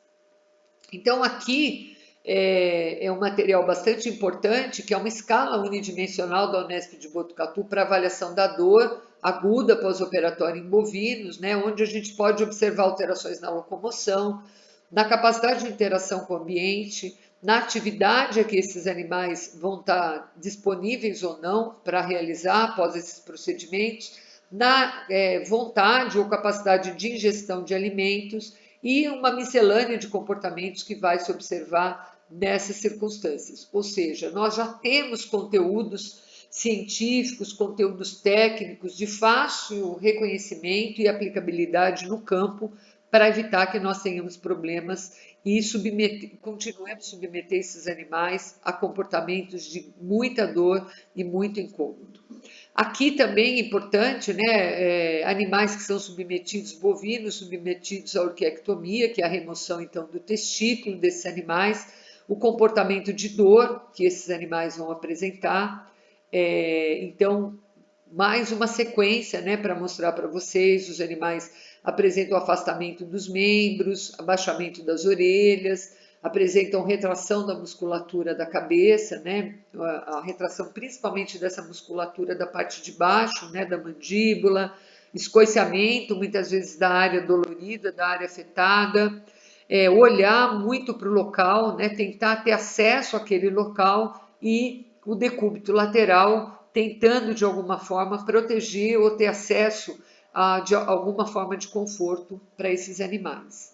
Então, aqui é um material bastante importante, que é uma escala unidimensional da Unesp de Botucatu para avaliação da dor aguda pós-operatória em bovinos, né, onde a gente pode observar alterações na locomoção, na capacidade de interação com o ambiente, na atividade a que esses animais vão estar disponíveis ou não para realizar após esses procedimentos, na vontade ou capacidade de ingestão de alimentos e uma miscelânea de comportamentos que vai se observar nessas circunstâncias. Ou seja, nós já temos conteúdos científicos, conteúdos técnicos de fácil reconhecimento e aplicabilidade no campo para evitar que nós tenhamos problemas e continuemos submeter esses animais a comportamentos de muita dor e muito incômodo. Aqui também é importante, né, animais que são submetidos, bovinos submetidos à orquiectomia, que é a remoção então do testículo desses animais, o comportamento de dor que esses animais vão apresentar. Então, mais uma sequência, né, para mostrar para vocês, os animais apresentam afastamento dos membros, abaixamento das orelhas, apresentam retração da musculatura da cabeça, né? A retração principalmente dessa musculatura da parte de baixo, né? Da mandíbula, escoiciamento muitas vezes da área dolorida, da área afetada, olhar muito para o local, né? Tentar ter acesso àquele local e o decúbito lateral tentando de alguma forma proteger ou ter acesso de alguma forma de conforto para esses animais.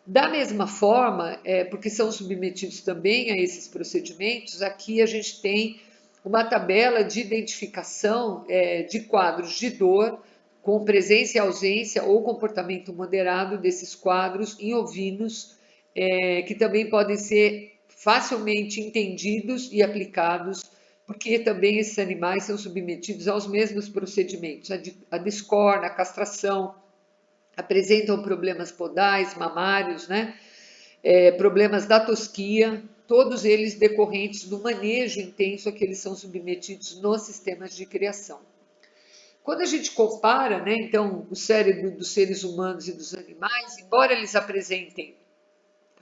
Da mesma forma, porque são submetidos também a esses procedimentos, aqui a gente tem uma tabela de identificação de quadros de dor, com presença e ausência ou comportamento moderado desses quadros em ovinos que também podem ser facilmente entendidos e aplicados, porque também esses animais são submetidos aos mesmos procedimentos, a descorna, a castração, apresentam problemas podais, mamários, né? Problemas da tosquia, todos eles decorrentes do manejo intenso a que eles são submetidos nos sistemas de criação. Quando a gente compara, né, então, o cérebro dos seres humanos e dos animais, embora eles apresentem,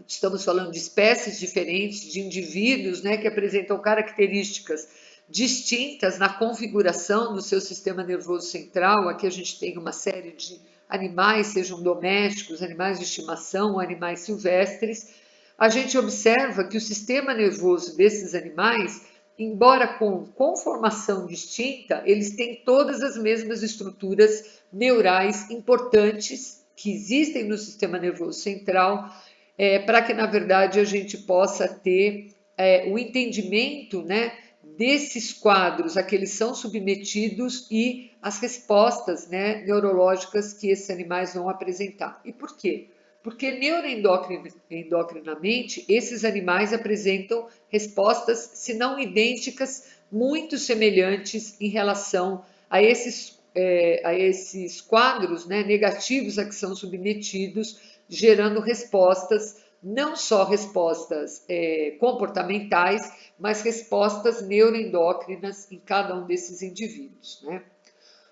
estamos falando de espécies diferentes, de indivíduos, né, que apresentam características distintas na configuração do seu sistema nervoso central. Aqui a gente tem uma série de animais, sejam domésticos, animais de estimação ou animais silvestres. A gente observa que o sistema nervoso desses animais, embora com conformação distinta, eles têm todas as mesmas estruturas neurais importantes que existem no sistema nervoso central, para que, na verdade, a gente possa ter o entendimento, né, desses quadros a que eles são submetidos e as respostas, né, neurológicas que esses animais vão apresentar. E por quê? Porque neuroendocrinamente, esses animais apresentam respostas, se não idênticas, muito semelhantes em relação a esses quadros, né, negativos a que são submetidos, gerando respostas, não só respostas comportamentais, mas respostas neuroendócrinas em cada um desses indivíduos, né?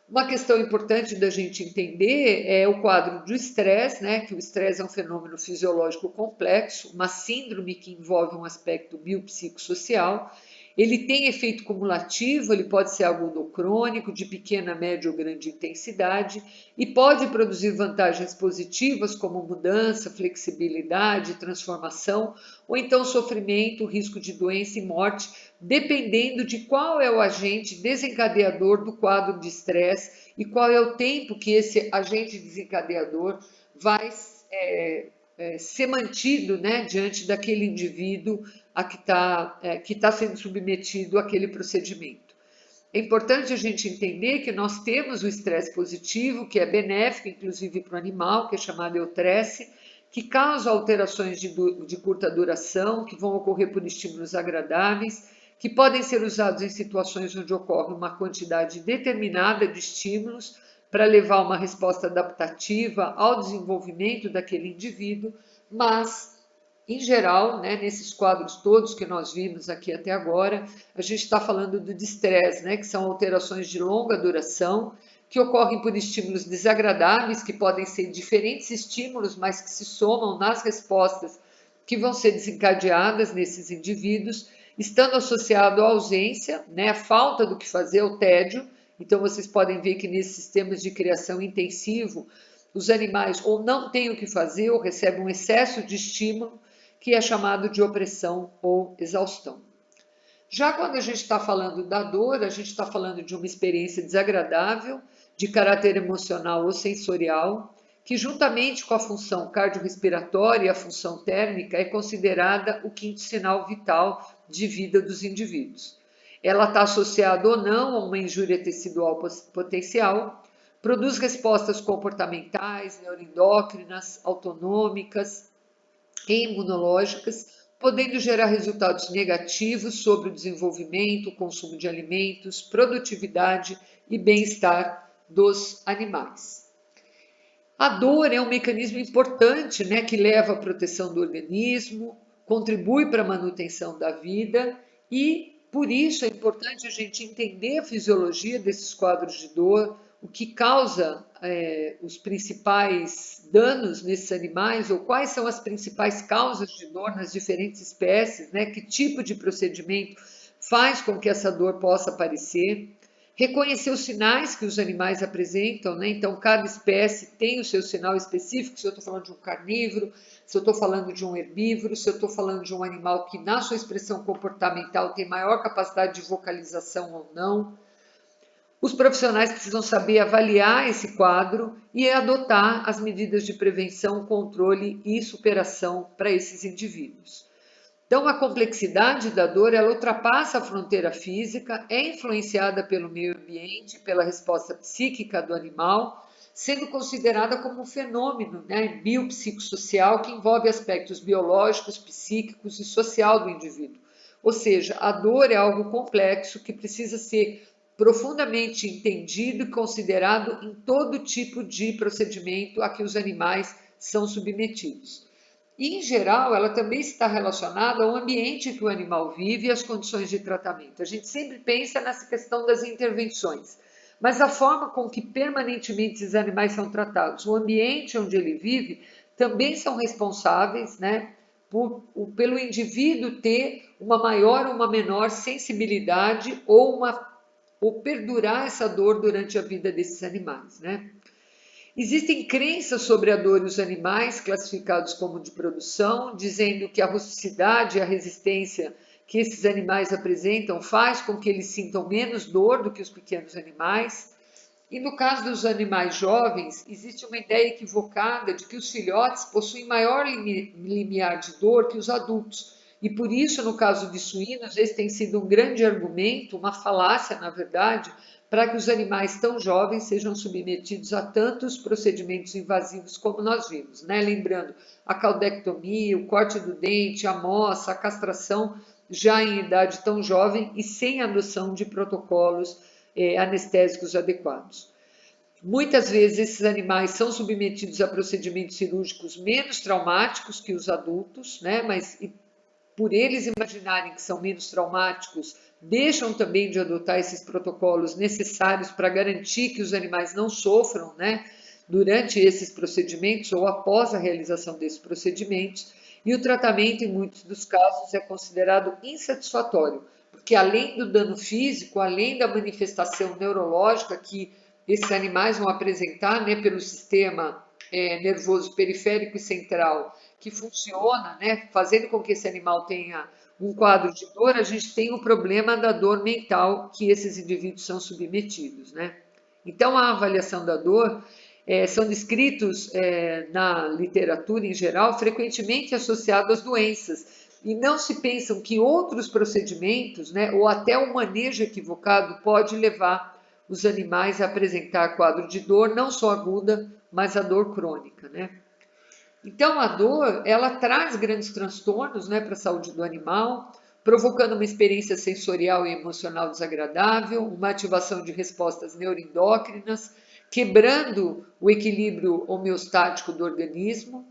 Uma questão importante da gente entender é o quadro do estresse, né? Que o estresse é um fenômeno fisiológico complexo, uma síndrome que envolve um aspecto biopsicossocial. Ele tem efeito cumulativo, ele pode ser agudo ou crônico, de pequena, média ou grande intensidade, e pode produzir vantagens positivas como mudança, flexibilidade, transformação, ou então sofrimento, risco de doença e morte, dependendo de qual é o agente desencadeador do quadro de estresse e qual é o tempo que esse agente desencadeador vai ser mantido, né, diante daquele indivíduo a que tá sendo submetido àquele procedimento. É importante a gente entender que nós temos o estresse positivo, que é benéfico, inclusive para o animal, que é chamado eutresse, que causa alterações de curta duração, que vão ocorrer por estímulos agradáveis, que podem ser usados em situações onde ocorre uma quantidade determinada de estímulos para levar uma resposta adaptativa ao desenvolvimento daquele indivíduo, mas, em geral, né, nesses quadros todos que nós vimos aqui até agora, a gente está falando do estresse, né, que são alterações de longa duração, que ocorrem por estímulos desagradáveis, que podem ser diferentes estímulos, mas que se somam nas respostas que vão ser desencadeadas nesses indivíduos, estando associado à ausência, né, a falta do que fazer, o tédio. Então, vocês podem ver que nesses sistemas de criação intensivo, os animais ou não têm o que fazer ou recebem um excesso de estímulo, que é chamado de opressão ou exaustão. Já quando a gente está falando da dor, a gente está falando de uma experiência desagradável, de caráter emocional ou sensorial, que juntamente com a função cardiorrespiratória e a função térmica é considerada o quinto sinal vital de vida dos indivíduos. Ela está associada ou não a uma injúria tecidual potencial, produz respostas comportamentais, neuroendócrinas, autonômicas e imunológicas, podendo gerar resultados negativos sobre o desenvolvimento, o consumo de alimentos, produtividade e bem-estar dos animais. A dor é um mecanismo importante, né, que leva à proteção do organismo, contribui para a manutenção da vida e, por isso, é importante a gente entender a fisiologia desses quadros de dor, o que causa os principais danos nesses animais ou quais são as principais causas de dor nas diferentes espécies, né, que tipo de procedimento faz com que essa dor possa aparecer. Reconhecer os sinais que os animais apresentam, né? Então, cada espécie tem o seu sinal específico. Se eu estou falando de um carnívoro, se eu estou falando de um herbívoro, se eu estou falando de um animal que, na sua expressão comportamental, tem maior capacidade de vocalização ou não. Os profissionais precisam saber avaliar esse quadro e adotar as medidas de prevenção, controle e superação para esses indivíduos. Então, a complexidade da dor, ela ultrapassa a fronteira física, é influenciada pelo meio ambiente, pela resposta psíquica do animal, sendo considerada como um fenômeno, né, biopsicossocial que envolve aspectos biológicos, psíquicos e social do indivíduo. Ou seja, a dor é algo complexo que precisa ser profundamente entendido e considerado em todo tipo de procedimento a que os animais são submetidos. E, em geral, ela também está relacionada ao ambiente em que o animal vive e às condições de tratamento. A gente sempre pensa nessa questão das intervenções, mas a forma com que permanentemente esses animais são tratados, o ambiente onde ele vive, também são responsáveis, né, pelo indivíduo ter uma maior ou uma menor sensibilidade ou perdurar essa dor durante a vida desses animais, né? Existem crenças sobre a dor e os animais, classificados como de produção, dizendo que a rusticidade e a resistência que esses animais apresentam faz com que eles sintam menos dor do que os pequenos animais. E no caso dos animais jovens, existe uma ideia equivocada de que os filhotes possuem maior limiar de dor que os adultos. E por isso, no caso de suínos, esse tem sido um grande argumento, uma falácia, na verdade, para que os animais tão jovens sejam submetidos a tantos procedimentos invasivos como nós vimos, né? Lembrando a caudectomia, o corte do dente, a moça, a castração, já em idade tão jovem e sem a noção de protocolos anestésicos adequados. Muitas vezes esses animais são submetidos a procedimentos cirúrgicos menos traumáticos que os adultos, né? Mas por eles imaginarem que são menos traumáticos, deixam também de adotar esses protocolos necessários para garantir que os animais não sofram, né, durante esses procedimentos ou após a realização desses procedimentos. E o tratamento, em muitos dos casos, é considerado insatisfatório, porque além do dano físico, além da manifestação neurológica que esses animais vão apresentar, né, pelo sistema nervoso periférico e central, que funciona, né, fazendo com que esse animal tenha um quadro de dor, a gente tem o problema da dor mental que esses indivíduos são submetidos, né? Então, a avaliação da dor são descritos na literatura em geral frequentemente associados às doenças e não se pensam que outros procedimentos, né, ou até o manejo equivocado pode levar os animais a apresentar quadro de dor não só aguda, mas a dor crônica, né? Então, a dor, ela traz grandes transtornos, né, para a saúde do animal, provocando uma experiência sensorial e emocional desagradável, uma ativação de respostas neuroendócrinas, quebrando o equilíbrio homeostático do organismo.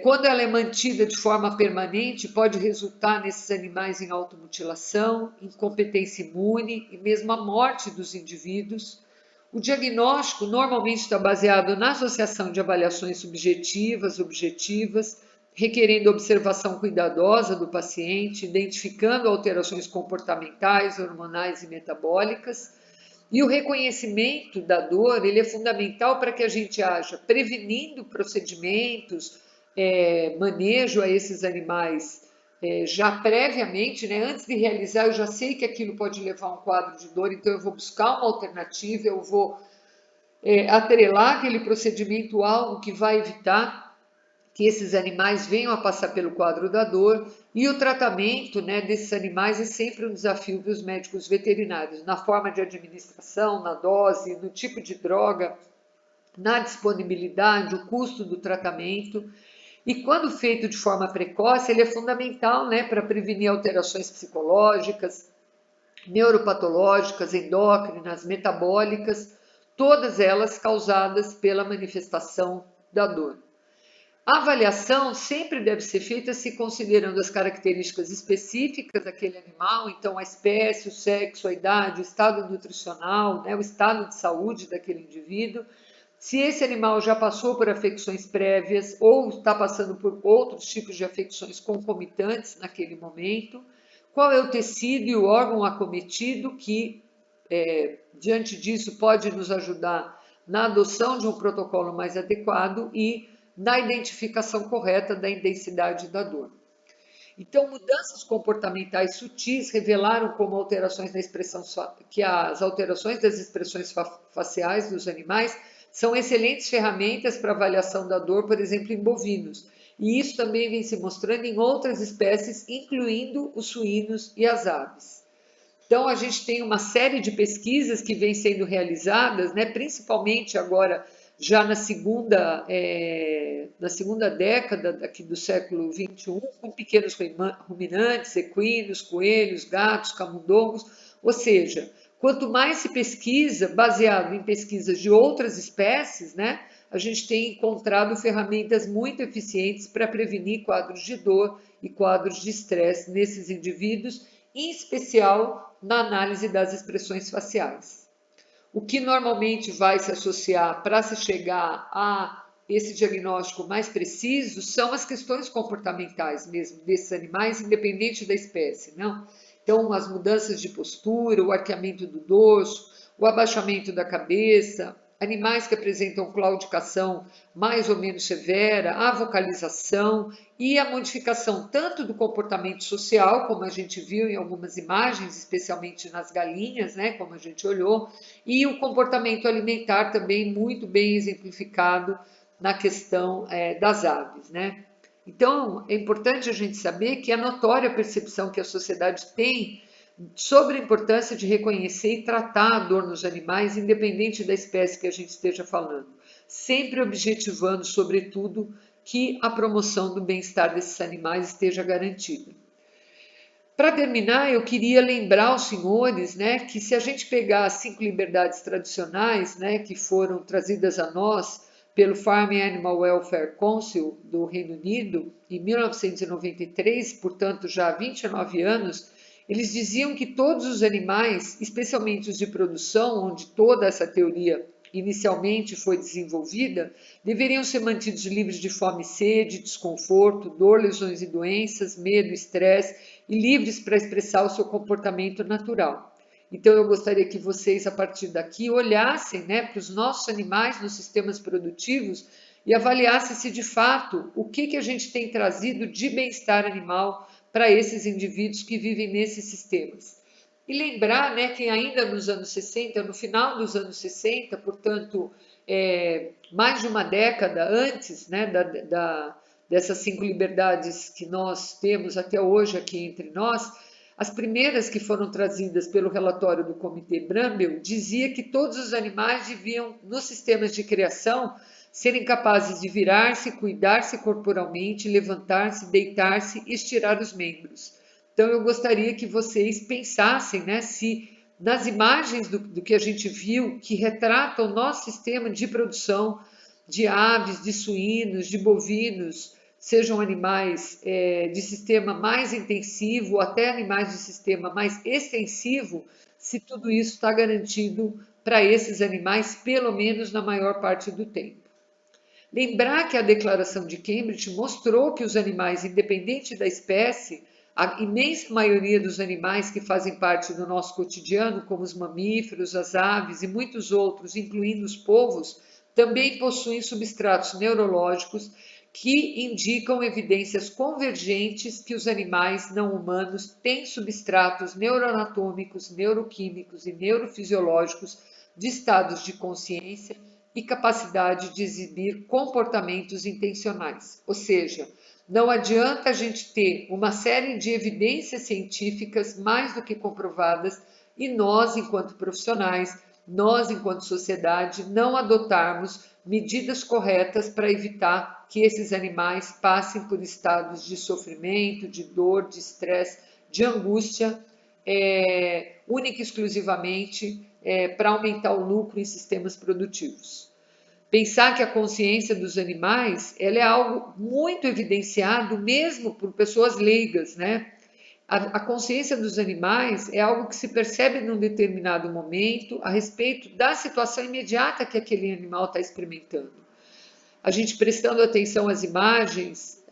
Quando ela é mantida de forma permanente, pode resultar nesses animais em automutilação, incompetência imune e mesmo a morte dos indivíduos. O diagnóstico normalmente está baseado na associação de avaliações subjetivas, objetivas, requerendo observação cuidadosa do paciente, identificando alterações comportamentais, hormonais e metabólicas. E o reconhecimento da dor, ele é fundamental para que a gente haja prevenindo procedimentos, manejo a esses animais já previamente, né, antes de realizar, eu já sei que aquilo pode levar a um quadro de dor, então eu vou buscar uma alternativa, eu vou atrelar aquele procedimento a algo que vai evitar que esses animais venham a passar pelo quadro da dor. E o tratamento, né, desses animais é sempre um desafio dos médicos veterinários, na forma de administração, na dose, no tipo de droga, na disponibilidade, o custo do tratamento. E quando feito de forma precoce, ele é fundamental, né, para prevenir alterações psicológicas, neuropatológicas, endócrinas, metabólicas, todas elas causadas pela manifestação da dor. A avaliação sempre deve ser feita se considerando as características específicas daquele animal, então a espécie, o sexo, a idade, o estado nutricional, né, o estado de saúde daquele indivíduo. Se esse animal já passou por afecções prévias ou está passando por outros tipos de afecções concomitantes naquele momento, qual é o tecido e o órgão acometido que, diante disso, pode nos ajudar na adoção de um protocolo mais adequado e na identificação correta da intensidade da dor. Então, mudanças comportamentais sutis revelaram como alterações na expressão, que as alterações das expressões faciais dos animais são excelentes ferramentas para avaliação da dor, por exemplo, em bovinos. E isso também vem se mostrando em outras espécies, incluindo os suínos e as aves. Então, a gente tem uma série de pesquisas que vêm sendo realizadas, né, principalmente agora, já na segunda década aqui do século XXI, com pequenos ruminantes, equinos, coelhos, gatos, camundongos, ou seja, quanto mais se pesquisa, baseado em pesquisas de outras espécies, né, a gente tem encontrado ferramentas muito eficientes para prevenir quadros de dor e quadros de estresse nesses indivíduos, em especial na análise das expressões faciais. O que normalmente vai se associar para se chegar a esse diagnóstico mais preciso são as questões comportamentais mesmo desses animais, independente da espécie, não? Então, as mudanças de postura, o arqueamento do dorso, o abaixamento da cabeça, animais que apresentam claudicação mais ou menos severa, a vocalização e a modificação tanto do comportamento social, como a gente viu em algumas imagens, especialmente nas galinhas, né, como a gente olhou, e o comportamento alimentar também muito bem exemplificado na questão das aves, né? Então, é importante a gente saber que a notória percepção que a sociedade tem sobre a importância de reconhecer e tratar a dor nos animais, independente da espécie que a gente esteja falando, sempre objetivando, sobretudo, que a promoção do bem-estar desses animais esteja garantida. Para terminar, eu queria lembrar aos senhores, né, que se a gente pegar as 5 liberdades tradicionais, né, que foram trazidas a nós pelo Farm Animal Welfare Council do Reino Unido em 1993, portanto já há 29 anos, eles diziam que todos os animais, especialmente os de produção, onde toda essa teoria inicialmente foi desenvolvida, deveriam ser mantidos livres de fome e sede, desconforto, dor, lesões e doenças, medo, estresse e livres para expressar o seu comportamento natural. Então, eu gostaria que vocês, a partir daqui, olhassem, né, para os nossos animais nos sistemas produtivos e avaliassem se, de fato, o que a gente tem trazido de bem-estar animal para esses indivíduos que vivem nesses sistemas. E lembrar, né, que ainda nos anos 60, no final dos anos 60, portanto, mais de uma década antes, né, dessas 5 liberdades que nós temos até hoje aqui entre nós, as primeiras que foram trazidas pelo relatório do Comitê Bramble dizia que todos os animais deviam, nos sistemas de criação, serem capazes de virar-se, cuidar-se corporalmente, levantar-se, deitar-se e estirar os membros. Então, eu gostaria que vocês pensassem, né, se nas imagens do que a gente viu, que retratam o nosso sistema de produção de aves, de suínos, de bovinos, sejam animais de sistema mais intensivo, ou até animais de sistema mais extensivo, se tudo isso está garantido para esses animais, pelo menos na maior parte do tempo. Lembrar que a Declaração de Cambridge mostrou que os animais, independente da espécie, a imensa maioria dos animais que fazem parte do nosso cotidiano, como os mamíferos, as aves e muitos outros, incluindo os polvos, também possuem substratos neurológicos que indicam evidências convergentes que os animais não humanos têm substratos neuroanatômicos, neuroquímicos e neurofisiológicos de estados de consciência e capacidade de exibir comportamentos intencionais. Ou seja, não adianta a gente ter uma série de evidências científicas mais do que comprovadas e nós, enquanto profissionais, nós, enquanto sociedade, não adotarmos medidas corretas para evitar que esses animais passem por estados de sofrimento, de dor, de estresse, de angústia, única e exclusivamente para aumentar o lucro em sistemas produtivos. Pensar que a consciência dos animais ela é algo muito evidenciado mesmo por pessoas leigas, né? A consciência dos animais é algo que se percebe num determinado momento a respeito da situação imediata que aquele animal está experimentando. A gente prestando atenção às imagens,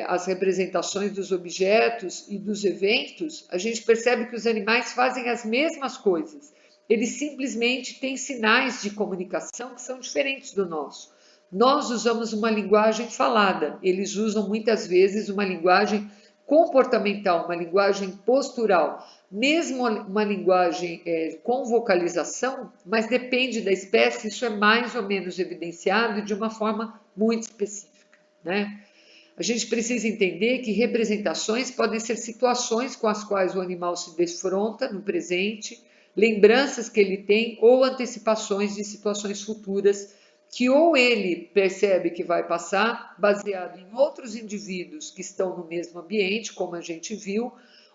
às representações dos objetos e dos eventos, a gente percebe que os animais fazem as mesmas coisas. Eles simplesmente têm sinais de comunicação que são diferentes do nosso. Nós usamos uma linguagem falada, eles usam muitas vezes uma linguagem comportamental, uma linguagem postural, mesmo uma linguagem com vocalização, mas depende da espécie, isso é mais ou menos evidenciado de uma forma muito específica, né? A gente precisa entender que representações podem ser situações com as quais o animal se defronta no presente, lembranças que ele tem ou antecipações de situações futuras que ou ele percebe que vai passar, baseado em outros indivíduos que estão no mesmo ambiente, como a gente viu,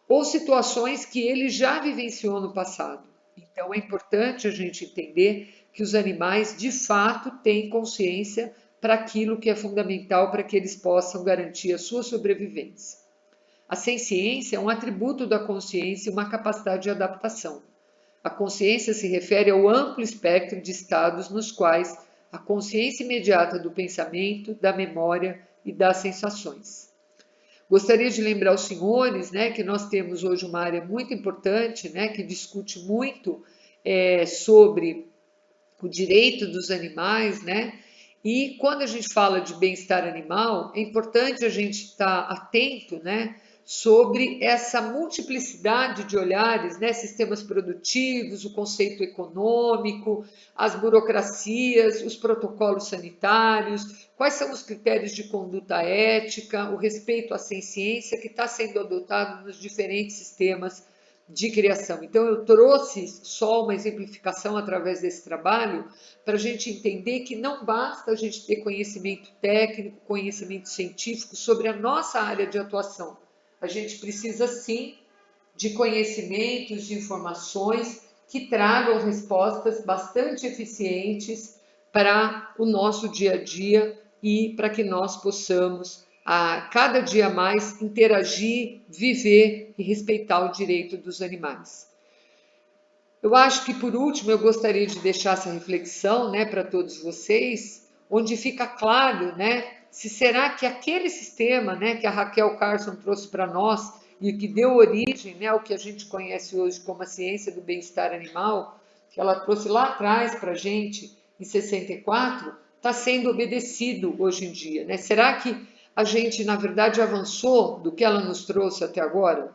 ou situações que ele já vivenciou no passado. Então é importante a gente entender que os animais de fato têm consciência para aquilo que é fundamental para que eles possam garantir a sua sobrevivência. A senciência é um atributo da consciência e uma capacidade de adaptação. A consciência se refere ao amplo espectro de estados nos quais a consciência imediata do pensamento, da memória e das sensações. Gostaria de lembrar aos senhores, né, que nós temos hoje uma área muito importante, né, que discute muito sobre o direito dos animais, né? E quando a gente fala de bem-estar animal, é importante a gente estar atento, né, sobre essa multiplicidade de olhares, né, sistemas produtivos, o conceito econômico, as burocracias, os protocolos sanitários, quais são os critérios de conduta ética, o respeito à ciência que está sendo adotado nos diferentes sistemas de criação. Então, eu trouxe só uma exemplificação através desse trabalho para a gente entender que não basta a gente ter conhecimento técnico, conhecimento científico sobre a nossa área de atuação. A gente precisa, sim, de conhecimentos, de informações que tragam respostas bastante eficientes para o nosso dia a dia e para que nós possamos a cada dia mais interagir, viver e respeitar o direito dos animais. Eu acho que por último eu gostaria de deixar essa reflexão, né, para todos vocês, onde fica claro, né, se será que aquele sistema, né, que a Raquel Carson trouxe para nós e que deu origem, né, ao que a gente conhece hoje como a ciência do bem-estar animal, que ela trouxe lá atrás para a gente em 64, está sendo obedecido hoje em dia, né? Será que a gente, na verdade, avançou do que ela nos trouxe até agora?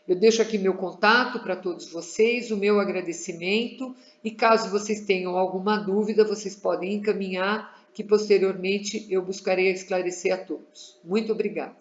Eu deixo aqui meu contato para todos vocês, o meu agradecimento, e caso vocês tenham alguma dúvida, vocês podem encaminhar, que posteriormente eu buscarei esclarecer a todos. Muito obrigada.